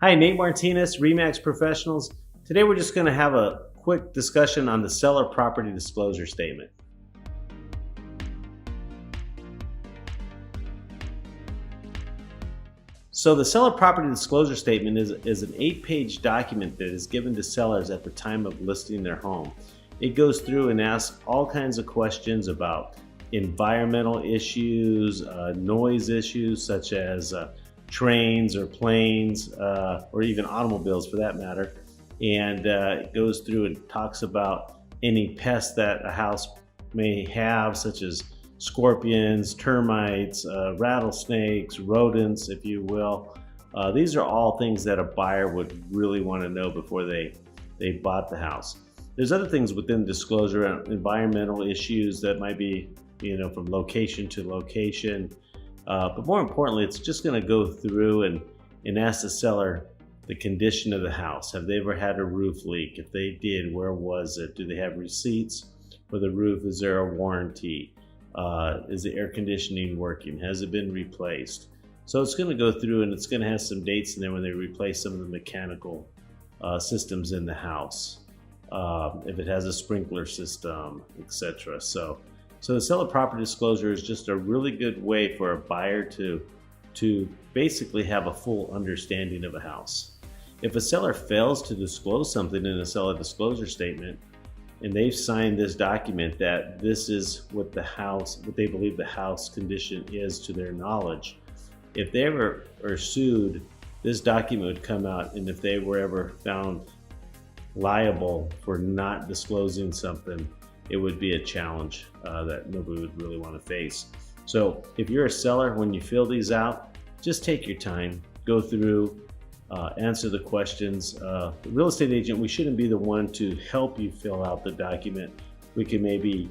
Hi, Nate Martinez, RE/MAX Professionals. Today we're just going to have a quick discussion on the seller property disclosure statement. So the seller property disclosure statement is an 8-page document that is given to sellers at the time of listing their home. It goes through and asks all kinds of questions about environmental issues, noise issues such as trains or planes or even automobiles for that matter. And it goes through and talks about any pests that a house may have, such as scorpions, termites, rattlesnakes, rodents, if you will. These are all things that a buyer would really want to know before they bought the house. There's other things within disclosure, environmental issues that might be, from location to location. But more importantly, it's just going to go through and ask the seller the condition of the house. Have they ever had a roof leak? If they did, where was it? Do they have receipts for the roof? Is there a warranty? Is the air conditioning working? Has it been replaced? So it's going to go through and it's going to have some dates in there when they replace some of the mechanical systems in the house. If it has a sprinkler system, etc. So the seller property disclosure is just a really good way for a buyer to basically have a full understanding of a house. If a seller fails to disclose something in a seller disclosure statement, and they've signed this document that this is what they believe the house condition is to their knowledge, if they ever are sued, this document would come out, and if they were ever found liable for not disclosing something, it would be a challenge that nobody would really want to face. So if you're a seller, when you fill these out, just take your time, go through, answer the questions. The real estate agent, we shouldn't be the one to help you fill out the document. We can maybe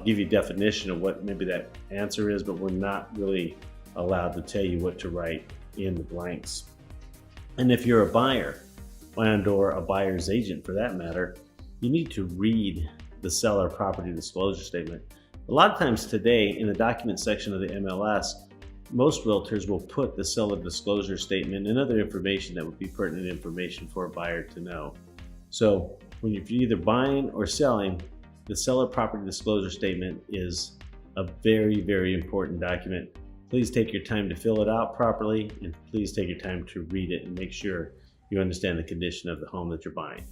give you definition of what maybe that answer is, but we're not really allowed to tell you what to write in the blanks. And if you're a buyer and/or a buyer's agent for that matter, you need to read the seller property disclosure statement. A lot of times today in the document section of the MLS, most realtors will put the seller disclosure statement and other information that would be pertinent information for a buyer to know. So when you're either buying or selling, the seller property disclosure statement is a very, very important document. Please take your time to fill it out properly, and please take your time to read it and make sure you understand the condition of the home that you're buying.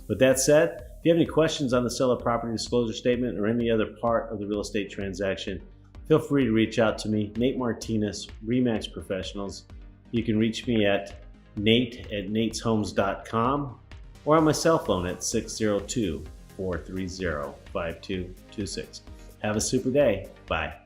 With that said, if you have any questions on the seller property disclosure statement or any other part of the real estate transaction, feel free to reach out to me, Nate Martinez, RE/MAX Professionals. You can reach me at nate@nateshomes.com or on my cell phone at 602-430-5226. Have a super day. Bye.